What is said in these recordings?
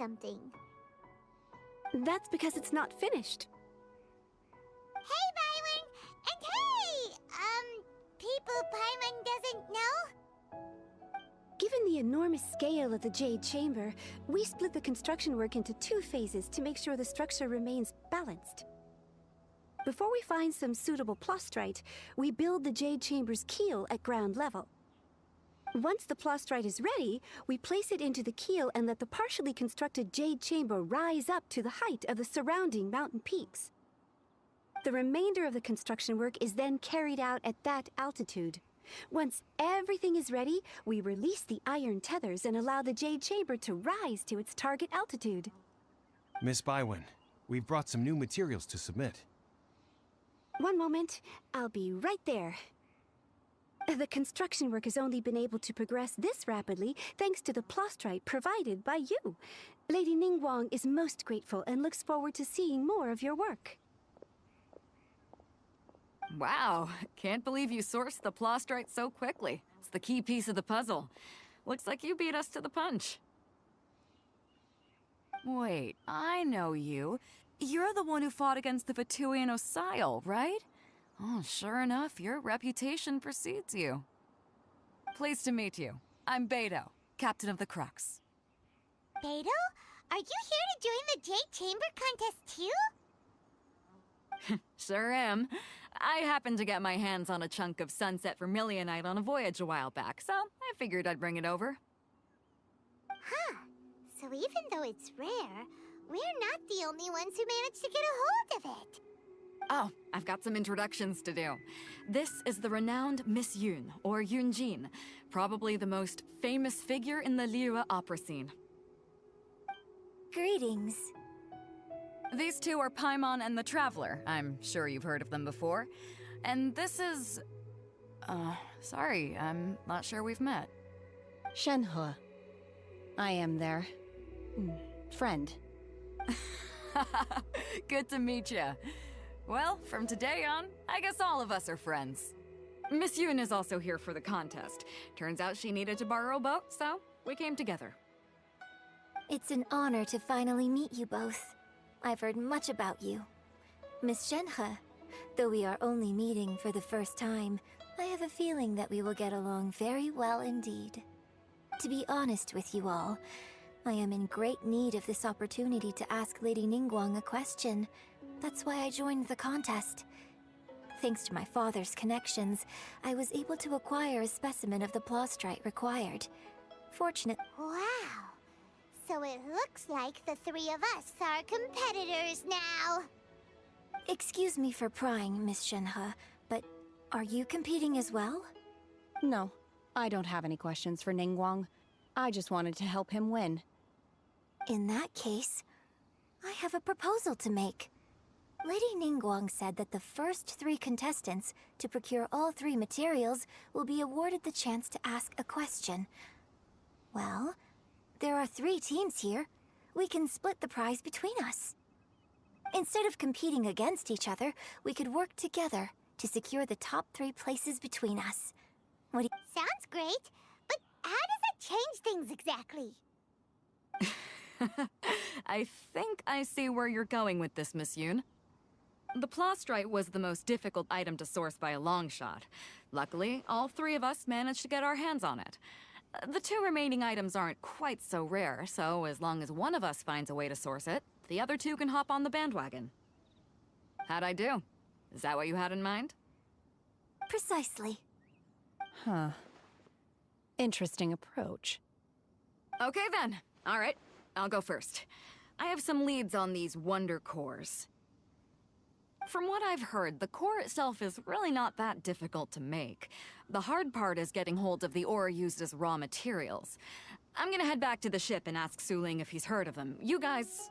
something. That's because it's not finished. Hey, Byron! And hey! People Paimon doesn't know? Given the enormous scale of the Jade Chamber, we split the construction work into 2 phases to make sure the structure remains balanced. Before we find some suitable plastrite, we build the Jade Chamber's keel at ground level. Once the plastrite is ready, we place it into the keel and let the partially constructed Jade Chamber rise up to the height of the surrounding mountain peaks. The remainder of the construction work is then carried out at that altitude. Once everything is ready, we release the iron tethers and allow the Jade Chamber to rise to its target altitude. Miss Bywin, we've brought some new materials to submit. One moment, I'll be right there. The construction work has only been able to progress this rapidly thanks to the plastrite provided by you. Lady Ningguang is most grateful and looks forward to seeing more of your work. Wow, can't believe you sourced the plastrite so quickly. It's the key piece of the puzzle. Looks like you beat us to the punch. Wait, I know you. You're the one who fought against the Vatuian Osile, right? Oh, sure enough, your reputation precedes you. Pleased to meet you. I'm Beidou, captain of the Crux. Beidou? Are you here to join the Jade Chamber contest too? Sure am. I happened to get my hands on a chunk of sunset vermilionite on a voyage a while back, so I figured I'd bring it over. Huh. So even though it's rare, we're not the only ones who managed to get a hold of it. Oh, I've got some introductions to do. This is the renowned Miss Yun, or Yunjin, probably the most famous figure in the Liyue opera scene. Greetings. These two are Paimon and the Traveler. I'm sure you've heard of them before. And this is... sorry, I'm not sure we've met. Shenhe. I am their... friend. Good to meet you. Well, from today on, I guess all of us are friends. Miss Yun is also here for the contest. Turns out she needed to borrow a boat, so we came together. It's an honor to finally meet you both. I've heard much about you. Miss Shenhe, though we are only meeting for the first time, I have a feeling that we will get along very well indeed. To be honest with you all, I am in great need of this opportunity to ask Lady Ningguang a question. That's why I joined the contest. Thanks to my father's connections, I was able to acquire a specimen of the plastrite required. Fortunately... Wow. So it looks like the 3 of us are competitors now. Excuse me for prying, Miss Shenhe, but are you competing as well? No, I don't have any questions for Ningguang. I just wanted to help him win. In that case, I have a proposal to make. Lady Ningguang said that the first 3 contestants to procure all 3 materials will be awarded the chance to ask a question. Well, there are 3 teams here. We can split the prize between us. Instead of competing against each other, we could work together to secure the top 3 places between us. What do you... Sounds great, but how does it change things exactly? I think I see where you're going with this, Miss Yun. The plastrite was the most difficult item to source by a long shot. Luckily, all 3 of us managed to get our hands on it. The 2 remaining items aren't quite so rare, so as long as one of us finds a way to source it, the other 2 can hop on the bandwagon. How'd I do? Is that what you had in mind? Precisely. Huh. Interesting approach. Okay then. All right, I'll go first. I have some leads on these wonder cores. From what I've heard, the core itself is really not that difficult to make. The hard part is getting hold of the ore used as raw materials. I'm gonna head back to the ship and ask Suling if he's heard of them. You guys...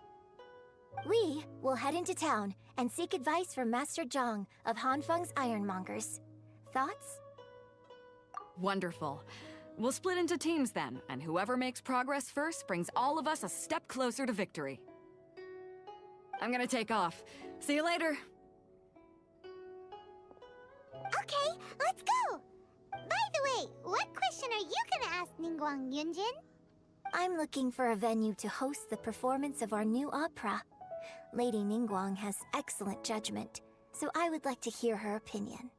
We will head into town and seek advice from Master Zhang of Hanfeng's Ironmongers. Thoughts? Wonderful. We'll split into teams then, and whoever makes progress first brings all of us a step closer to victory. I'm gonna take off. See you later. Okay, let's go! By the way, what question are you gonna ask Ningguang Yunjin? I'm looking for a venue to host the performance of our new opera. Lady Ningguang has excellent judgment, so I would like to hear her opinion.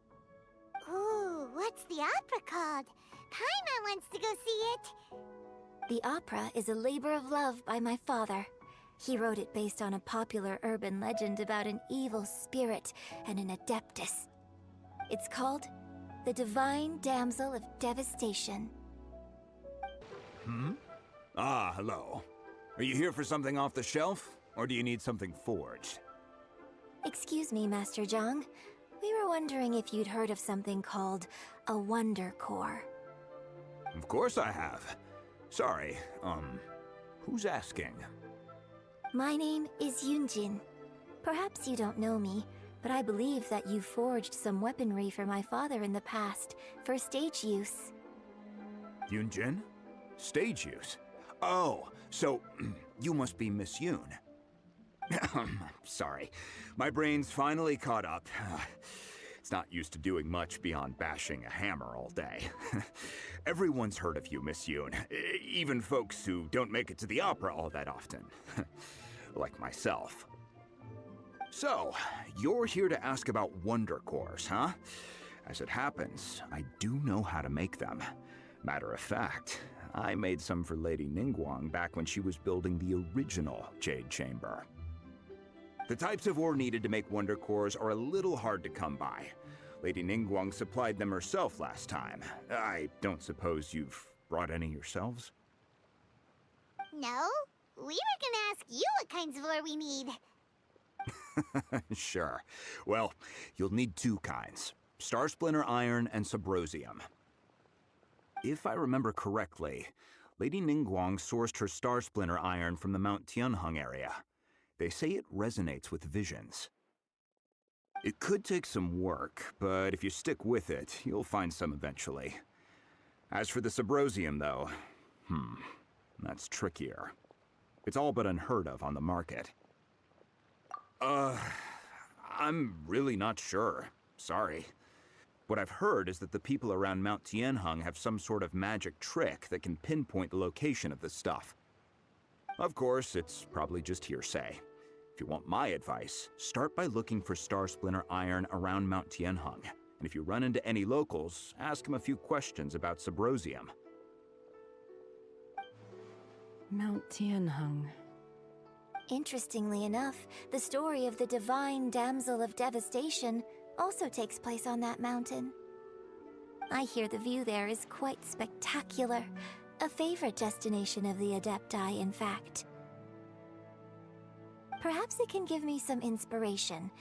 Ooh, what's the opera called? Paimon wants to go see it. The opera is a labor of love by my father. He wrote it based on a popular urban legend about an evil spirit and an adeptus. It's called The Divine Damsel of Devastation. Ah, hello. Are you here for something off the shelf, or do you need something forged? Excuse me, Master Zhang. We were wondering if you'd heard of something called a Wonder Core. Of course I have. Sorry, who's asking? My name is Yunjin. Perhaps you don't know me, but I believe that you forged some weaponry for my father in the past, for stage use. Yunjin? Stage use? Oh, so you must be Miss Yoon. Sorry, my brain's finally caught up. It's not used to doing much beyond bashing a hammer all day. Everyone's heard of you, Miss Yoon, even folks who don't make it to the opera all that often. Like myself. So, you're here to ask about Wonder Cores, huh? As it happens, I do know how to make them. Matter of fact, I made some for Lady Ningguang back when she was building the original Jade Chamber. The types of ore needed to make Wonder Cores are a little hard to come by. Lady Ningguang supplied them herself last time. I don't suppose you've brought any yourselves? No, we were gonna ask you what kinds of ore we need. Sure. Well, you'll need two kinds. Star Splinter Iron and Subrosium. If I remember correctly, Lady Ningguang sourced her Star Splinter Iron from the Mount Tianheng area. They say it resonates with visions. It could take some work, but if you stick with it, you'll find some eventually. As for the Subrosium, though, that's trickier. It's all but unheard of on the market. I'm really not sure. Sorry. What I've heard is that the people around Mount Tianheng have some sort of magic trick that can pinpoint the location of the stuff. Of course, it's probably just hearsay. If you want my advice, start by looking for Star Splinter Iron around Mount Tianheng. And if you run into any locals, ask them a few questions about Subrosium. Mount Tianheng. Interestingly enough, the story of the Divine Damsel of Devastation also takes place on that mountain. I hear the view there is quite spectacular. A favorite destination of the Adepti, in fact. Perhaps it can give me some inspiration.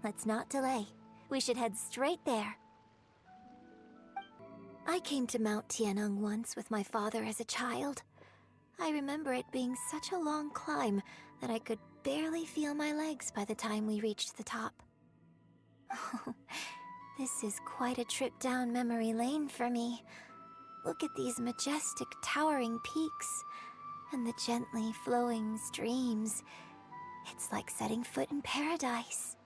Let's not delay. We should head straight there. I came to Mount Tianheng once with my father as a child. I remember it being such a long climb that I could barely feel my legs by the time we reached the top. Oh, this is quite a trip down memory lane for me. Look at these majestic, towering peaks, and the gently flowing streams. It's like setting foot in paradise.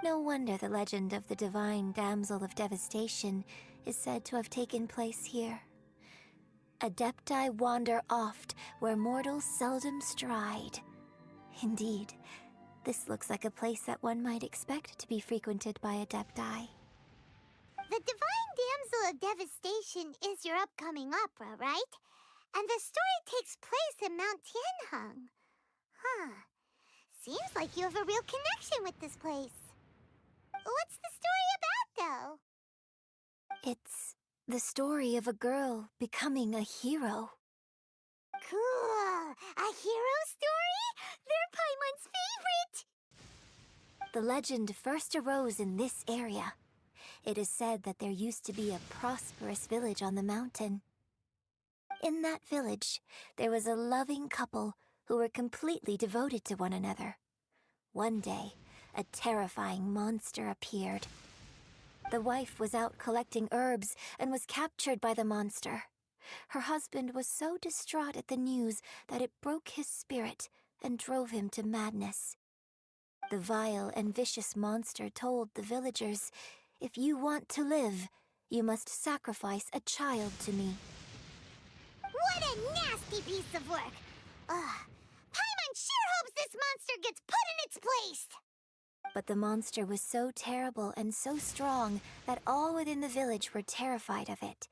No wonder the legend of the Divine Damsel of Devastation is said to have taken place here. Adepti wander oft where mortals seldom stride. Indeed, this looks like a place that one might expect to be frequented by Adepti. The Divine Damsel of Devastation is your upcoming opera, right? And the story takes place in Mount Tianheng. Huh. Seems like you have a real connection with this place. What's the story about, though? It's the story of a girl becoming a hero. Cool! A hero story? They're Paimon's favorite! The legend first arose in this area. It is said that there used to be a prosperous village on the mountain. In that village, there was a loving couple who were completely devoted to one another. One day, a terrifying monster appeared. The wife was out collecting herbs and was captured by the monster. Her husband was so distraught at the news that it broke his spirit and drove him to madness. The vile and vicious monster told the villagers, "If you want to live, you must sacrifice a child to me." What a nasty piece of work! Ugh. Paimon sure hopes this monster gets put in its place! But the monster was so terrible and so strong that all within the village were terrified of it.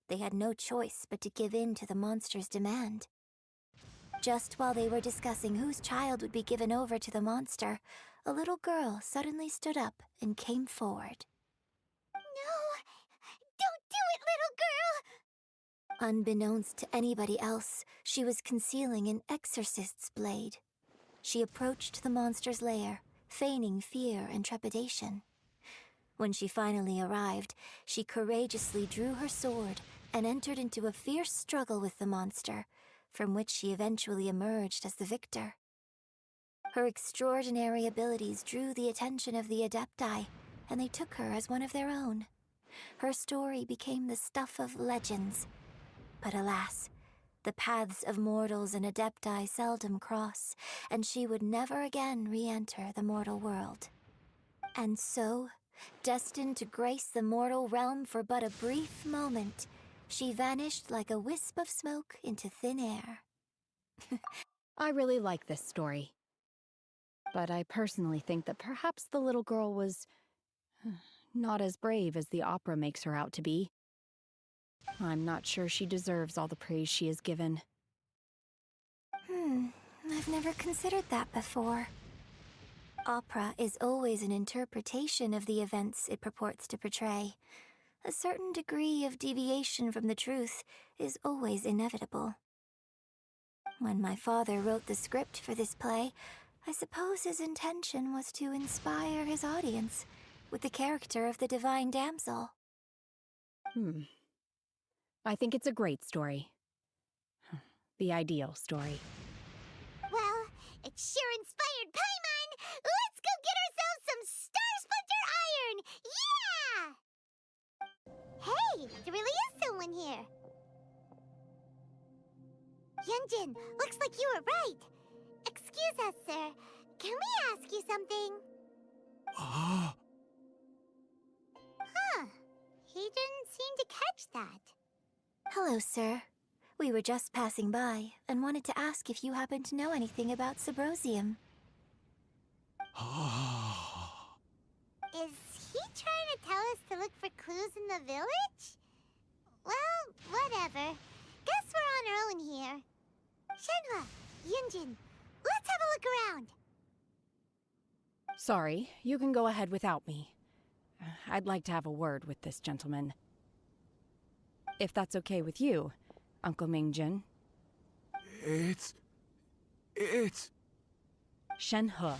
They had no choice but to give in to the monster's demand. Just while they were discussing whose child would be given over to the monster, a little girl suddenly stood up and came forward. No! Don't do it, little girl! Unbeknownst to anybody else, she was concealing an exorcist's blade. She approached the monster's lair, feigning fear and trepidation. When she finally arrived, she courageously drew her sword and entered into a fierce struggle with the monster, from which she eventually emerged as the victor. Her extraordinary abilities drew the attention of the Adepti, and they took her as one of their own. Her story became the stuff of legends. But alas, the paths of mortals and Adepti seldom cross, and she would never again re-enter the mortal world. And so, destined to grace the mortal realm for but a brief moment, she vanished like a wisp of smoke into thin air. I really like this story. But I personally think that perhaps the little girl was not as brave as the opera makes her out to be. I'm not sure she deserves all the praise she is given. I've never considered that before. Opera is always an interpretation of the events it purports to portray. A certain degree of deviation from the truth is always inevitable. When my father wrote the script for this play, I suppose his intention was to inspire his audience with the character of the divine damsel. I think it's a great story. The ideal story. Well, it sure inspired Paimon! Let's go get ourselves some Star Splinter Iron! Yeah! Hey, there really is someone here. Yunjin, looks like you were right. Excuse us, sir. Can we ask you something? Huh. He didn't seem to catch that. Hello, sir. We were just passing by and wanted to ask if you happen to know anything about Subrosium. Is he trying to tell us to look for clues in the village? Well, whatever. Guess we're on our own here. Shenhua, Yunjin, let's have a look around. Sorry, you can go ahead without me. I'd like to have a word with this gentleman. If that's okay with you, Uncle Mingjin. It's... Shenhe.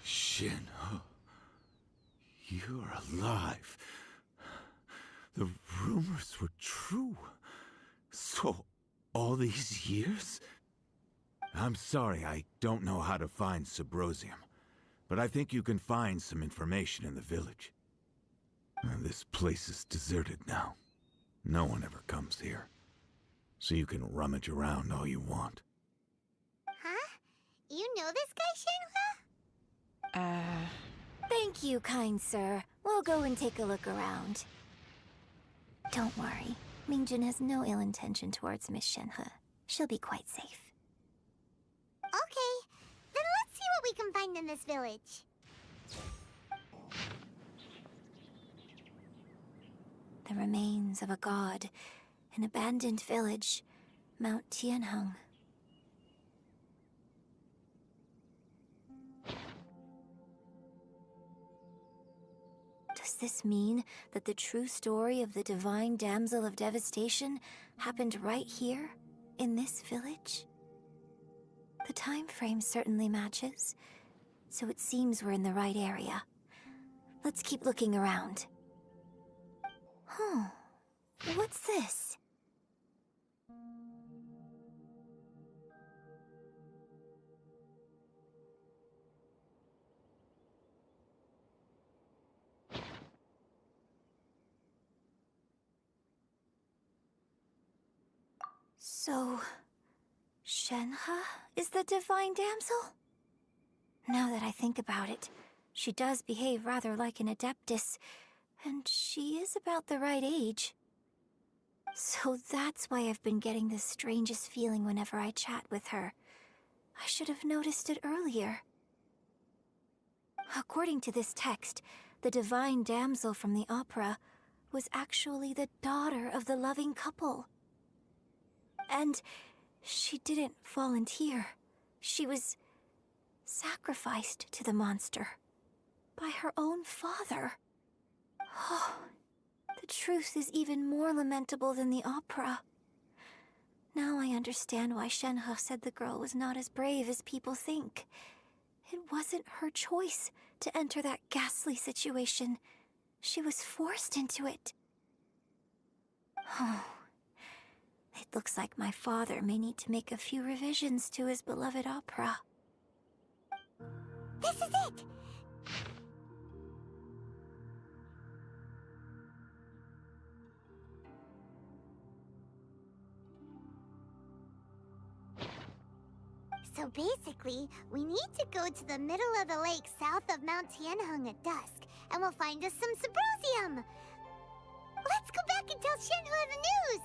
Shenhe. You're alive. The rumors were true. So, all these years? I'm sorry, I don't know how to find Subrosium, but I think you can find some information in the village. This place is deserted now. No one ever comes here. So you can rummage around all you want. Huh? You know this guy, Shenhua? Thank you, kind sir. We'll go and take a look around. Don't worry. Mingjin has no ill intention towards Miss Shenhe. She'll be quite safe. Okay, then let's see what we can find in this village. The remains of a god, an abandoned village, Mount Tianheng. Does this mean that the true story of the divine damsel of devastation happened right here, in this village? The time frame certainly matches, so it seems we're in the right area. Let's keep looking around. Huh. What's this? So, Shenhe is the divine damsel? Now that I think about it, she does behave rather like an adeptus, and she is about the right age. So that's why I've been getting the strangest feeling whenever I chat with her. I should have noticed it earlier. According to this text, the divine damsel from the opera was actually the daughter of the loving couple. And she didn't volunteer. She was sacrificed to the monster by her own father. Oh, the truth is even more lamentable than the opera. Now I understand why Shenhe said the girl was not as brave as people think. It wasn't her choice to enter that ghastly situation. She was forced into it. Oh, it looks like my father may need to make a few revisions to his beloved opera. This is it! So basically, we need to go to the middle of the lake south of Mount Tianheng at dusk, and we'll find us some Symposium! Let's go back and tell Shenhe the news!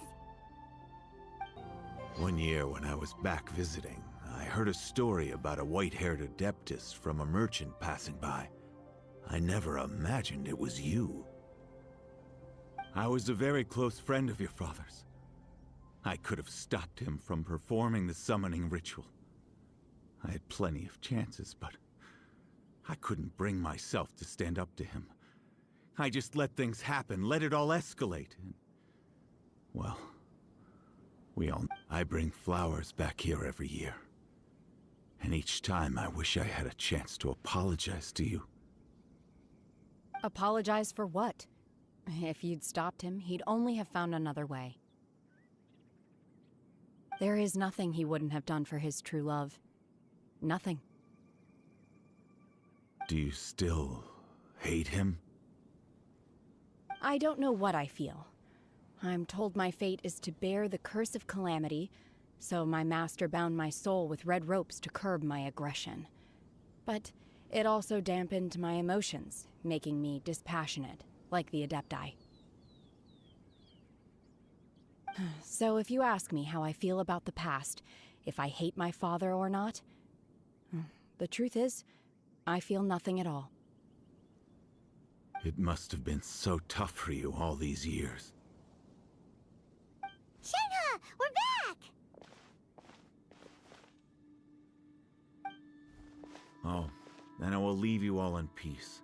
One year when I was back visiting, I heard a story about a white-haired adeptus from a merchant passing by. I never imagined it was you. I was a very close friend of your father's. I could have stopped him from performing the summoning ritual. I had plenty of chances, but I couldn't bring myself to stand up to him. I just let things happen, let it all escalate. And, well, I bring flowers back here every year. And each time I wish I had a chance to apologize to you. Apologize for what? If you'd stopped him, he'd only have found another way. There is nothing he wouldn't have done for his true love. Nothing. Do you still hate him? I don't know what I feel. I'm told my fate is to bear the curse of calamity, so my master bound my soul with red ropes to curb my aggression. But it also dampened my emotions, making me dispassionate, like the Adepti. So if you ask me how I feel about the past, if I hate my father or not, the truth is, I feel nothing at all. It must have been so tough for you all these years. Shenhe, we're back! Oh, then I will leave you all in peace.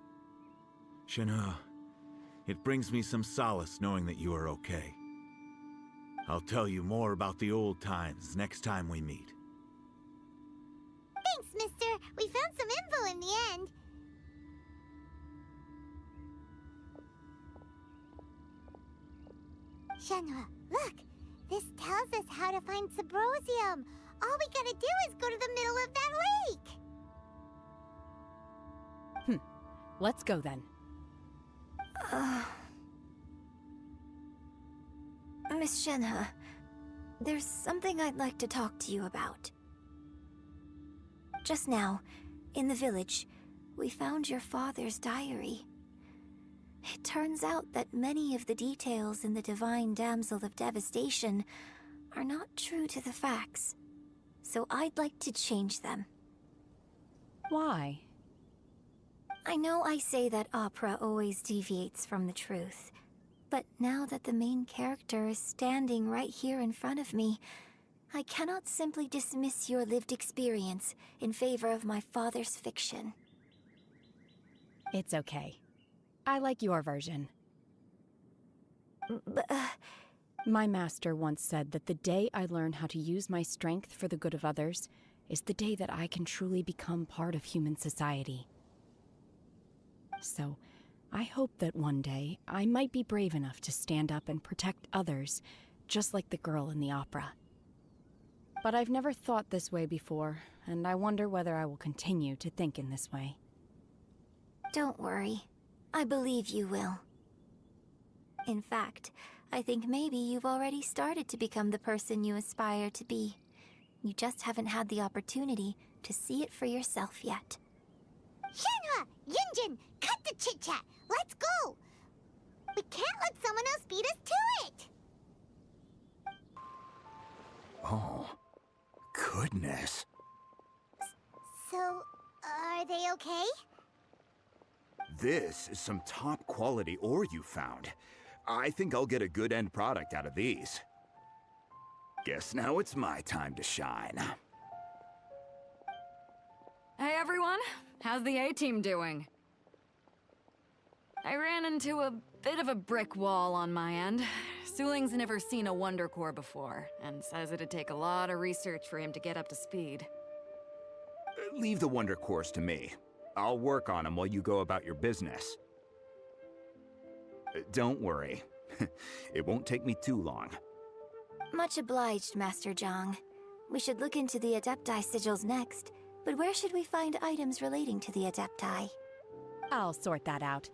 Shenhe, it brings me some solace knowing that you are okay. I'll tell you more about the old times next time we meet. Thanks, mister. We found some info in the end. Shenhe, look. This tells us how to find Symposium. All we gotta do is go to the middle of that lake. Let's go then. Miss Shenhe, there's something I'd like to talk to you about. Just now, in the village, we found your father's diary. It turns out that many of the details in the Divine Damsel of Devastation are not true to the facts, so I'd like to change them. Why? I know I say that opera always deviates from the truth, but now that the main character is standing right here in front of me, I cannot simply dismiss your lived experience in favor of my father's fiction. It's okay. I like your version. But, My master once said that the day I learn how to use my strength for the good of others is the day that I can truly become part of human society. So, I hope that one day I might be brave enough to stand up and protect others, just like the girl in the opera. But I've never thought this way before, and I wonder whether I will continue to think in this way. don't worry. I believe you will. In fact, I think maybe you've already started to become the person you aspire to be. You just haven't had the opportunity to see it for yourself yet. Shenhe! Yunjin! Cut the chit-chat! Let's go! We can't let someone else beat us to it! This is some top quality ore you found. I think I'll get a good end product out of these. Guess now it's my time to shine. Hey everyone, how's the A-team doing? I ran into a bit of a brick wall on my end. Suling's never seen a Wonder Core before, and says it'd take a lot of research for him to get up to speed. Leave the Wonder Cores to me. I'll work on them while you go about your business. Don't worry. It won't take me too long. Much obliged, Master Zhang. We should look into the Adepti sigils next, but where should we find items relating to the Adepti? I'll sort that out.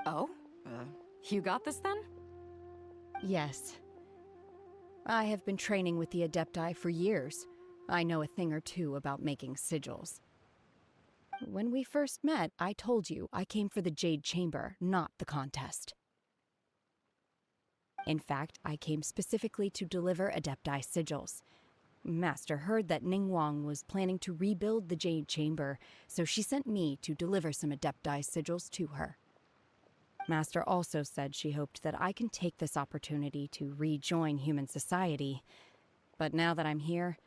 Oh? You got this then? Yes. I have been training with the Adepti for years. I know a thing or two about making sigils. When we first met, I told you I came for the Jade Chamber, not the contest. In fact, I came specifically to deliver Adepti sigils. Master heard that Ningguang was planning to rebuild the Jade Chamber, so she sent me to deliver some Adepti sigils to her. Master also said she hoped that I can take this opportunity to rejoin human society. But now that I'm here,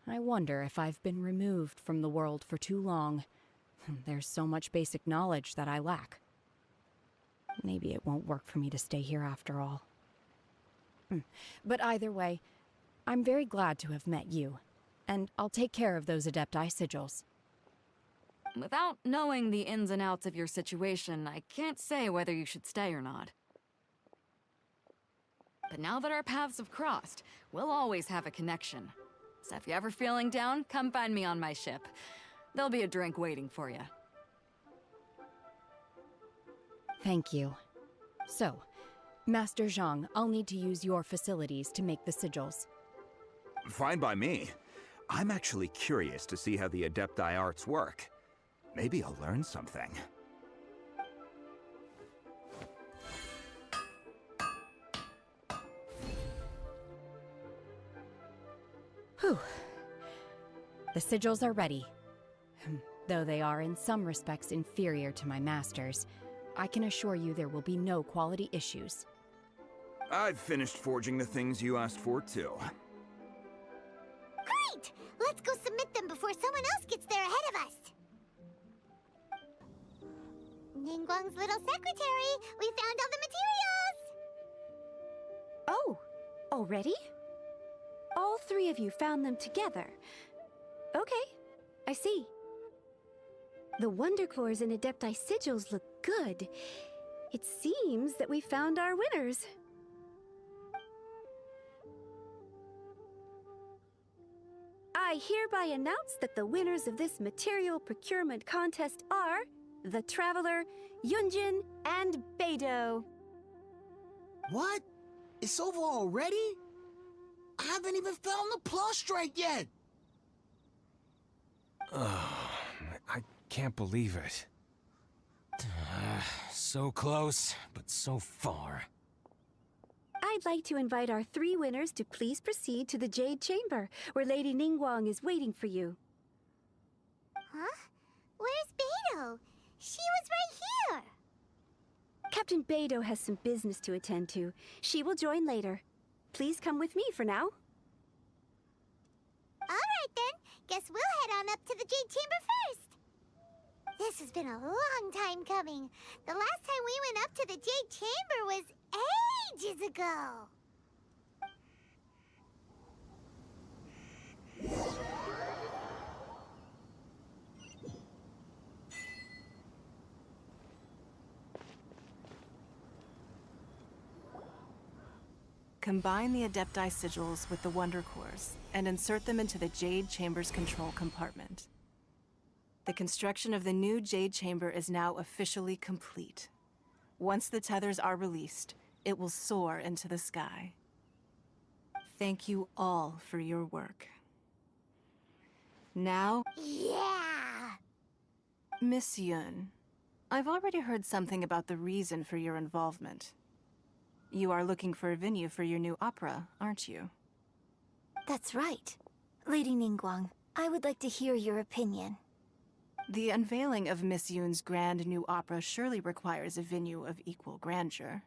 I wonder if I've been removed from the world for too long. There's so much basic knowledge that I lack. Maybe it won't work for me to stay here after all. But either way, I'm very glad to have met you, and I'll take care of those Adepti sigils. Without knowing the ins and outs of your situation, I can't say whether you should stay or not. But now that our paths have crossed, we'll always have a connection. So if you're ever feeling down, come find me on my ship. There'll be a drink waiting for you. Thank you. So, Master Zhang, I'll need to use your facilities to make the sigils. Fine by me. I'm actually curious to see how the Adepti arts work. Maybe I'll learn something. Whew. The sigils are ready. Though they are in some respects inferior to my master's, I can assure you there will be no quality issues. I've finished forging the things you asked for, too. Great! Let's go submit them before someone else gets there ahead of us. Ningguang's little secretary, we found all the materials! Oh, already? All three of you found them together. Okay, I see. The Wonder Cores and Adepti sigils look good. It seems that we found our winners. I hereby announce that the winners of this material procurement contest are the Traveler, Yunjin, and Beidou. What? It's over already? I haven't even found the plus strike yet! I can't believe it. So close, but so far. I'd like to invite our three winners to please proceed to the Jade Chamber, where Lady Ningguang is waiting for you. Huh? Where's Beidou? She was right here! Captain Beidou has some business to attend to. She will join later. Please come with me for now. Alright then, guess we'll head on up to the Jade Chamber first. This has been a long time coming. The last time we went up to the Jade Chamber was ages ago. Combine the Adepti sigils with the Wonder Cores and insert them into the Jade Chamber's control compartment. The construction of the new Jade Chamber is now officially complete. Once the tethers are released, it will soar into the sky. Thank you all for your work. Now, Yeah! Miss Yun, I've already heard something about the reason for your involvement. You are looking for a venue for your new opera, aren't you? That's right. Lady Ningguang, I would like to hear your opinion. The unveiling of Miss Yoon's grand new opera surely requires a venue of equal grandeur.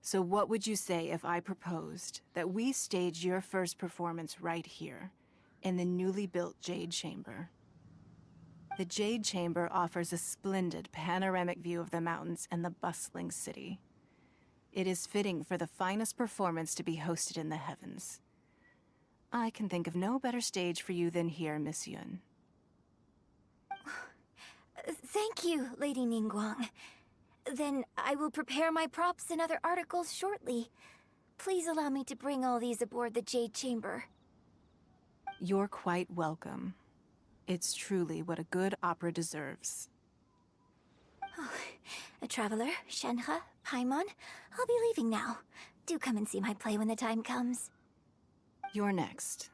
So what would you say if I proposed that we stage your first performance right here, in the newly built Jade Chamber? The Jade Chamber offers a splendid panoramic view of the mountains and the bustling city. It is fitting for the finest performance to be hosted in the heavens. I can think of no better stage for you than here, Miss Yoon. Thank you, Lady Ningguang. Then I will prepare my props and other articles shortly. Please allow me to bring all these aboard the Jade Chamber. You're quite welcome. It's truly what a good opera deserves. Oh, a traveler, Shenhe, Paimon, I'll be leaving now. Do come and see my play when the time comes. You're next.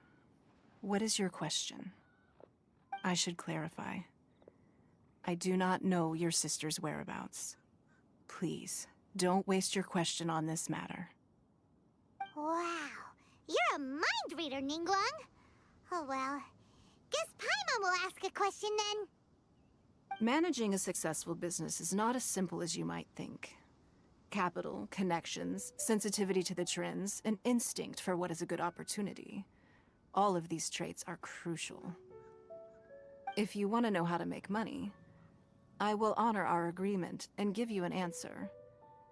What is your question? I should clarify. I do not know your sister's whereabouts. Please, don't waste your question on this matter. Wow, you're a mind reader, Ningguang. Oh well, guess Paimon will ask a question then. Managing a successful business is not as simple as you might think. Capital, connections, sensitivity to the trends, an instinct for what is a good opportunity. All of these traits are crucial. If you want to know how to make money, I will honor our agreement and give you an answer.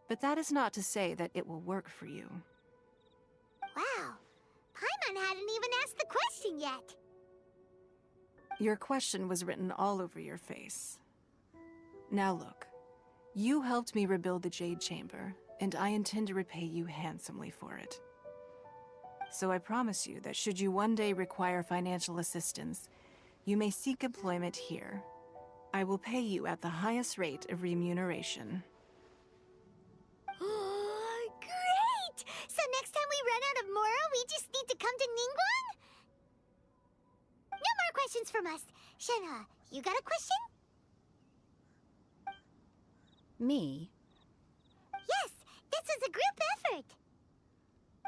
But that is not to say that it will work for you. Wow, Paimon hadn't even asked the question yet. Your question was written all over your face. Now look, you helped me rebuild the Jade Chamber, and I intend to repay you handsomely for it. So I promise you that should you one day require financial assistance, you may seek employment here. I will pay you at the highest rate of remuneration. Oh, great! So next time we run out of Moro, we just need to come to Ningguang? No more questions from us. Shenhe, you got a question? Me? Yes, this is a group effort.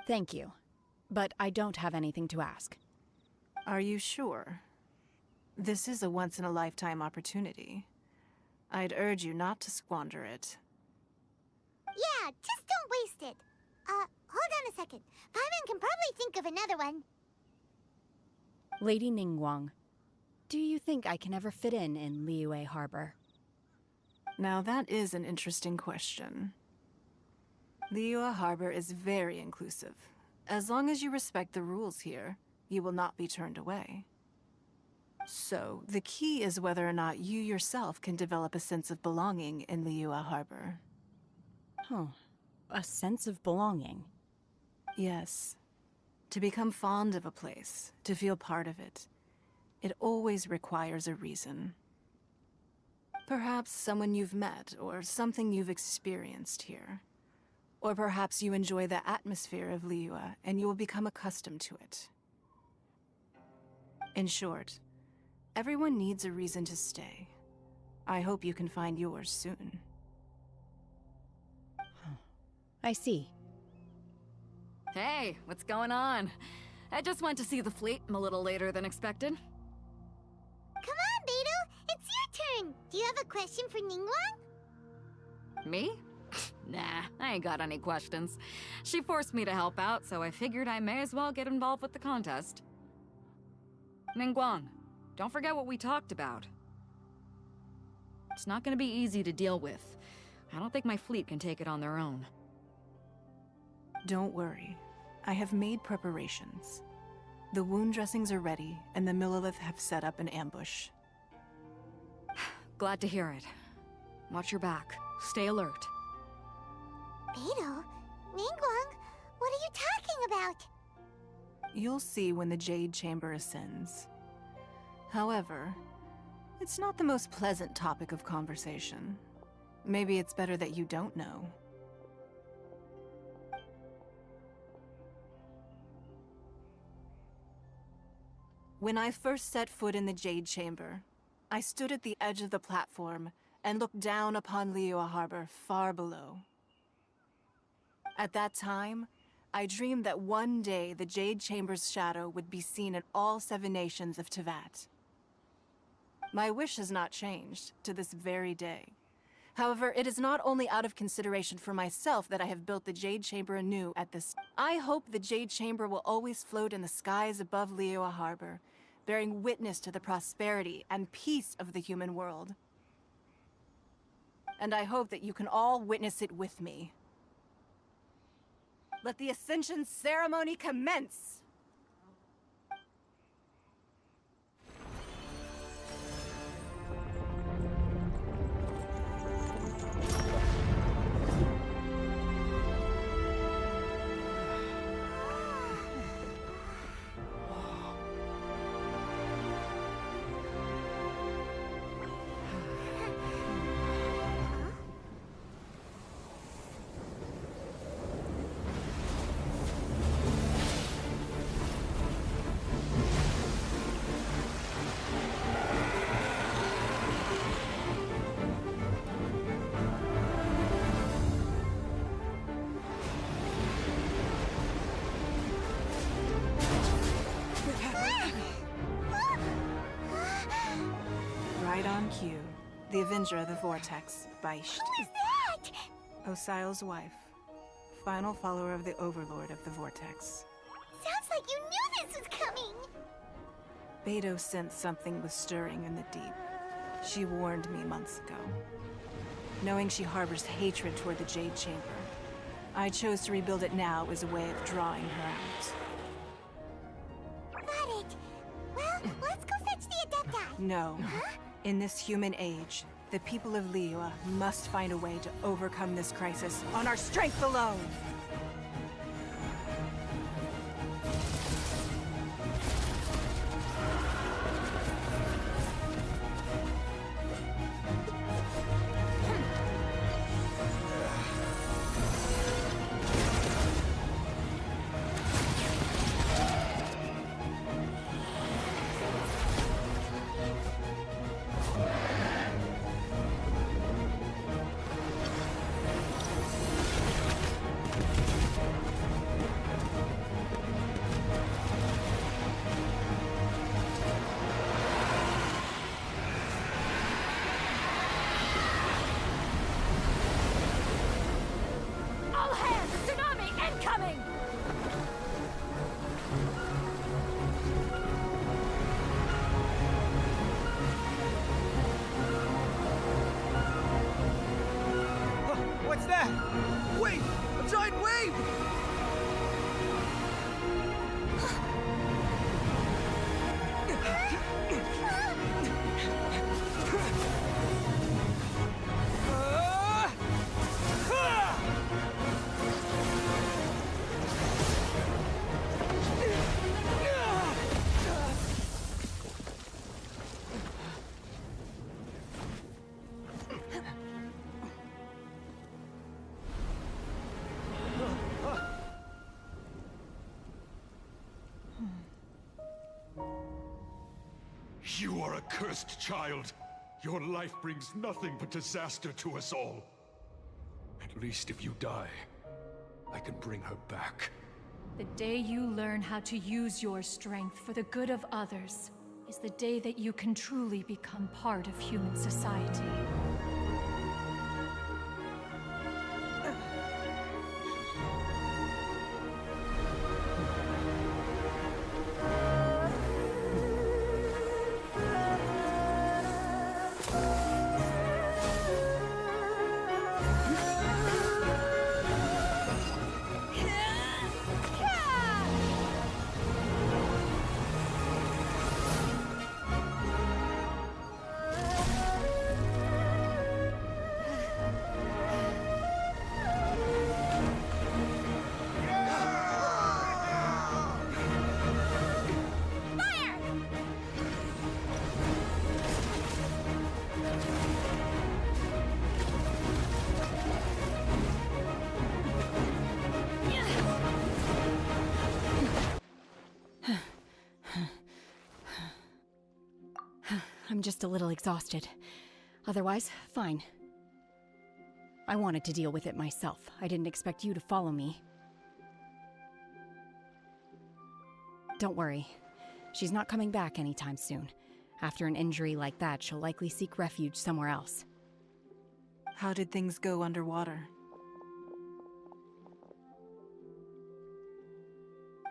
Thank you. But I don't have anything to ask. Are you sure? This is a once-in-a-lifetime opportunity. I'd urge you not to squander it. Yeah, just don't waste it. Hold on a second. Paimon can probably think of another one. Lady Ningguang, do you think I can ever fit in Liyue Harbor? Now that is an interesting question. Liyue Harbor is very inclusive. As long as you respect the rules here, you will not be turned away. So, the key is whether or not you yourself can develop a sense of belonging in Liyue Harbor. Huh. A sense of belonging. Yes. To become fond of a place, to feel part of it, it always requires a reason. Perhaps someone you've met, or something you've experienced here. Or perhaps you enjoy the atmosphere of Liyue, and you will become accustomed to it. In short, everyone needs a reason to stay. I hope you can find yours soon. I see. Hey, what's going on? I just went to see the fleet. I'm a little later than expected. Come on, Beidou, it's your turn. Do you have a question for Ningguang? Me? Nah, I ain't got any questions. She forced me to help out, so I figured I may as well get involved with the contest. Ningguang, don't forget what we talked about. It's not gonna be easy to deal with. I don't think my fleet can take it on their own. Don't worry. I have made preparations. The wound dressings are ready, and the Millilith have set up an ambush. Glad to hear it. Watch your back. Stay alert. Beidou, Ningguang, what are you talking about? You'll see when the Jade Chamber ascends. However, it's not the most pleasant topic of conversation. Maybe it's better that you don't know. When I first set foot in the Jade Chamber, I stood at the edge of the platform and looked down upon Liyue Harbor far below. At that time, I dreamed that one day the Jade Chamber's shadow would be seen in all 7 nations of Teyvat. My wish has not changed to this very day. However, it is not only out of consideration for myself that I have built the Jade Chamber anew at this. I hope the Jade Chamber will always float in the skies above Liyue Harbor, bearing witness to the prosperity and peace of the human world. And I hope that you can all witness it with me. Let the Ascension ceremony commence! Right on cue. The Avenger of the Vortex, Beisht. Who is that? Osial's wife. Final follower of the Overlord of the Vortex. Sounds like you knew this was coming. Beidou sensed something was stirring in the deep. She warned me months ago. Knowing she harbors hatred toward the Jade Chamber, I chose to rebuild it now as a way of drawing her out. Got it. Well, let's go fetch the Adepti. No. Huh? In this human age, the people of Liyue must find a way to overcome this crisis on our strength alone! What's that? Wait! A giant wave! You are a cursed child. Your life brings nothing but disaster to us all. At least if you die, I can bring her back. The day you learn how to use your strength for the good of others is the day that you can truly become part of human society. I'm just a little exhausted. Otherwise, fine. I wanted to deal with it myself. I didn't expect you to follow me. Don't worry. She's not coming back anytime soon. After an injury like that, she'll likely seek refuge somewhere else. How did things go underwater?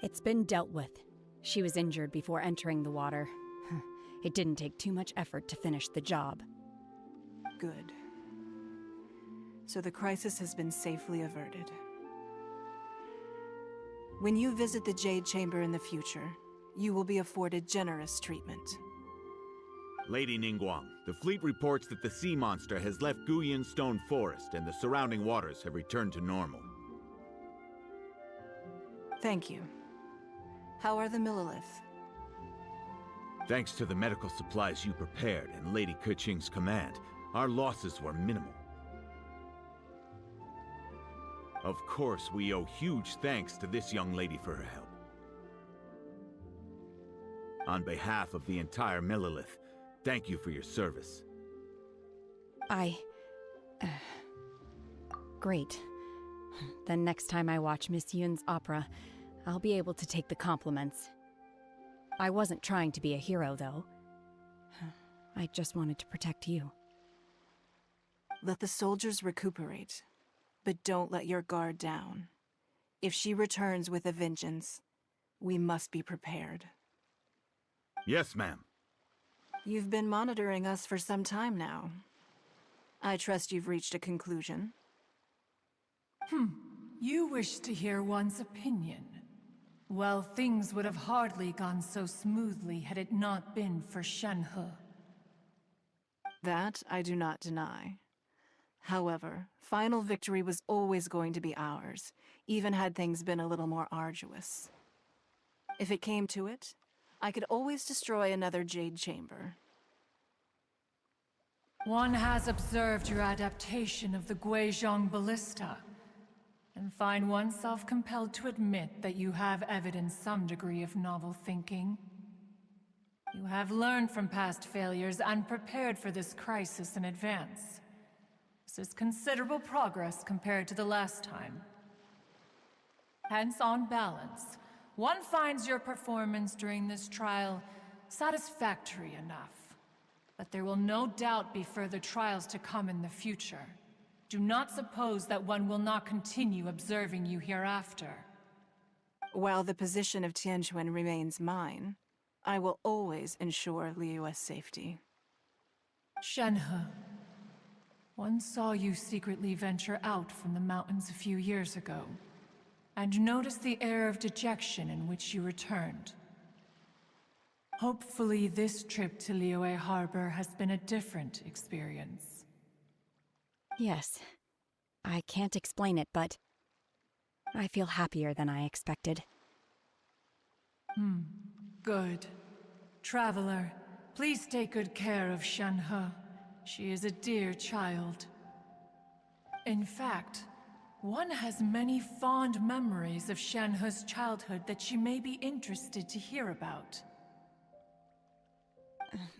It's been dealt with. She was injured before entering the water. It didn't take too much effort to finish the job. Good. So the crisis has been safely averted. When you visit the Jade Chamber in the future, you will be afforded generous treatment. Lady Ningguang, the fleet reports that the sea monster has left Guyan Stone Forest and the surrounding waters have returned to normal. Thank you. How are the Millilith? Thanks to the medical supplies you prepared and Lady Keqing's command, our losses were minimal. Of course, we owe huge thanks to this young lady for her help. On behalf of the entire Millilith, thank you for your service. Great. Then next time I watch Miss Yun's opera, I'll be able to take the compliments. I wasn't trying to be a hero, though. I just wanted to protect you. Let the soldiers recuperate, but don't let your guard down. If she returns with a vengeance, we must be prepared. Yes, ma'am. You've been monitoring us for some time now. I trust you've reached a conclusion. You wish to hear one's opinion. Well, things would have hardly gone so smoothly had it not been for Shenhe. That I do not deny. However, final victory was always going to be ours, even had things been a little more arduous. If it came to it, I could always destroy another Jade Chamber. One has observed your adaptation of the Guizhong Ballista, and find oneself compelled to admit that you have evidenced some degree of novel thinking. You have learned from past failures and prepared for this crisis in advance. This is considerable progress compared to the last time. Hence, on balance, one finds your performance during this trial satisfactory enough. But there will no doubt be further trials to come in the future. Do not suppose that one will not continue observing you hereafter. While the position of Tianquan remains mine, I will always ensure Liyue's safety. Shenhe, one saw you secretly venture out from the mountains a few years ago, and noticed the air of dejection in which you returned. Hopefully this trip to Liyue Harbor has been a different experience. Yes. I can't explain it, but I feel happier than I expected. Good. Traveler, please take good care of Shenhe. She is a dear child. In fact, one has many fond memories of Shenhe's childhood that she may be interested to hear about.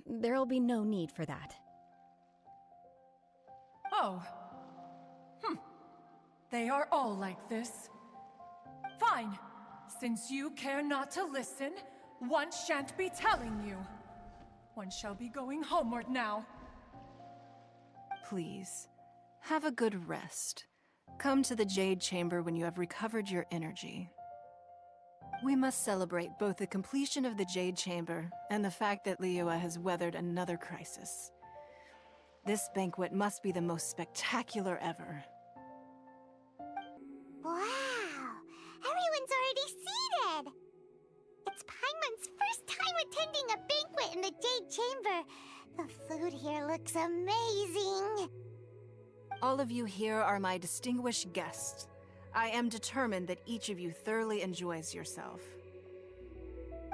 There'll be no need for that. Oh. They are all like this. Fine. Since you care not to listen, one shan't be telling you. One shall be going homeward now. Please, have a good rest. Come to the Jade Chamber when you have recovered your energy. We must celebrate both the completion of the Jade Chamber and the fact that Liyue has weathered another crisis. This banquet must be the most spectacular ever. Wow! Everyone's already seated! It's Paimon's first time attending a banquet in the Jade Chamber. The food here looks amazing. All of you here are my distinguished guests. I am determined that each of you thoroughly enjoys yourself.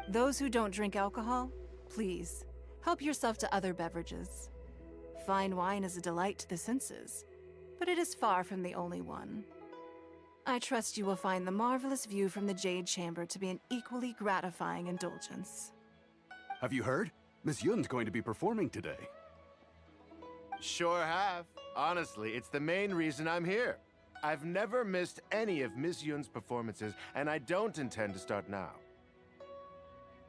Those who don't drink alcohol, please, help yourself to other beverages. Fine wine is a delight to the senses, but it is far from the only one. I trust you will find the marvelous view from the Jade Chamber to be an equally gratifying indulgence. Have you heard? Miss Yun's going to be performing today. Sure have. Honestly, it's the main reason I'm here. I've never missed any of Miss Yun's performances, and I don't intend to start now.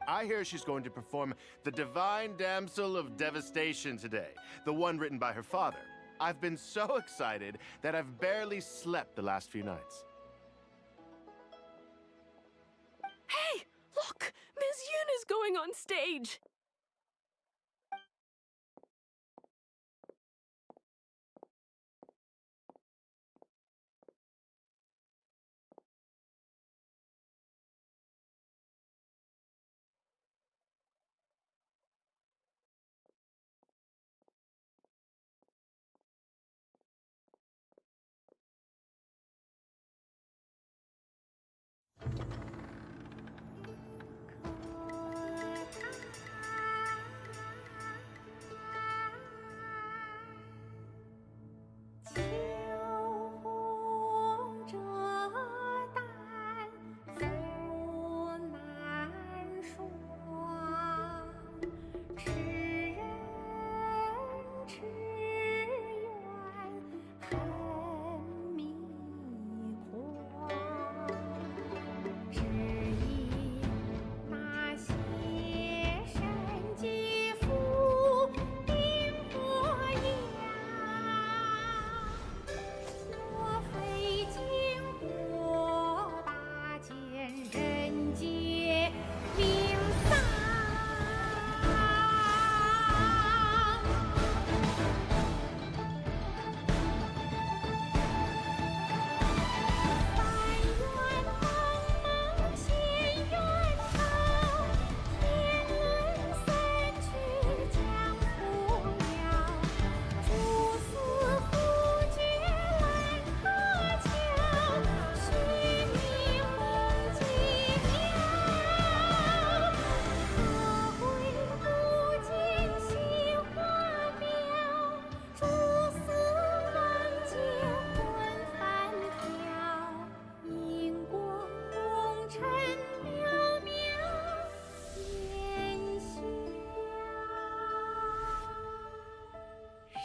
I hear she's going to perform the Divine Damsel of Devastation today, the one written by her father. I've been so excited that I've barely slept the last few nights. Hey, look! Ms. Yun is going on stage!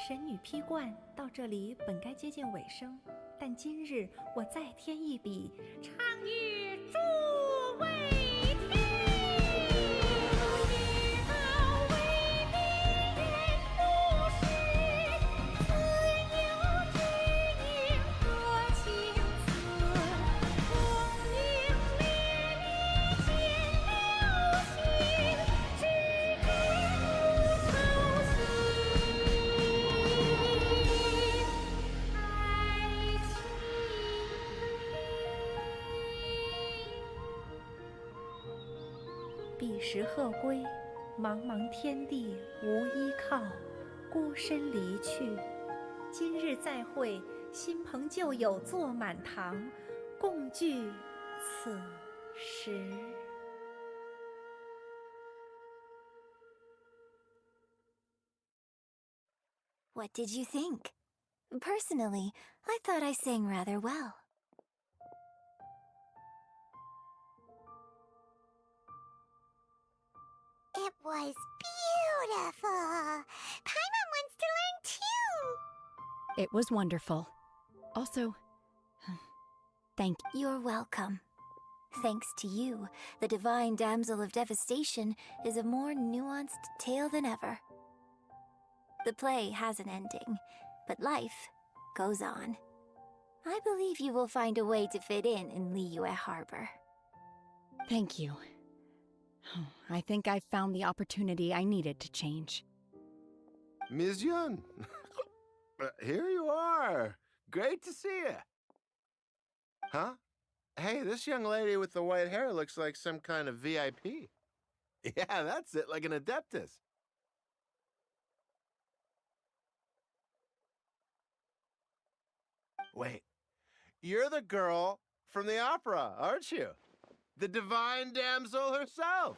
神女披冠到这里本该接近尾声，但今日我再添一笔，唱与诸位听。一道为民言不实，自有知音多情词。功名烈烈见了心，只知无愁心。彼时鹤归，茫茫天地无依靠，孤身离去。今日再会，新朋旧友坐满堂，共聚此时。What did you think? Personally, I thought I sang rather well. It was beautiful. Paimon wants to learn too. It was wonderful. Also, thank you. You're welcome. Thanks to you, the Divine Damsel of Devastation is a more nuanced tale than ever. The play has an ending, but life goes on. I believe you will find a way to fit in Liyue Harbor. Thank you. I think I've found the opportunity I needed to change. Ms. Yun, here you are. Great to see you. Huh? Hey, this young lady with the white hair looks like some kind of VIP. Yeah, that's it, like an adeptus. Wait, you're the girl from the opera, aren't you? The Divine Damsel herself.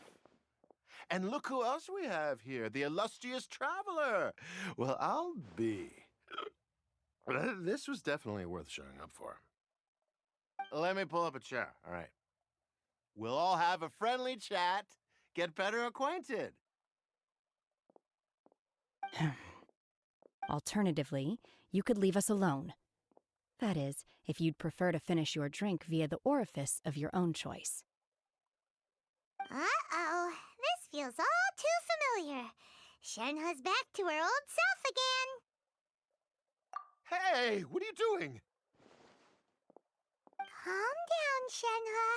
And look who else we have here, the illustrious traveler. Well, I'll be. This was definitely worth showing up for. Let me pull up a chair, all right. We'll all have a friendly chat, get better acquainted. Alternatively, you could leave us alone. That is, if you'd prefer to finish your drink via the orifice of your own choice. Uh-oh. feels all too familiar. Shenhe's back to her old self again. Hey, what are you doing? Calm down, Shenhe.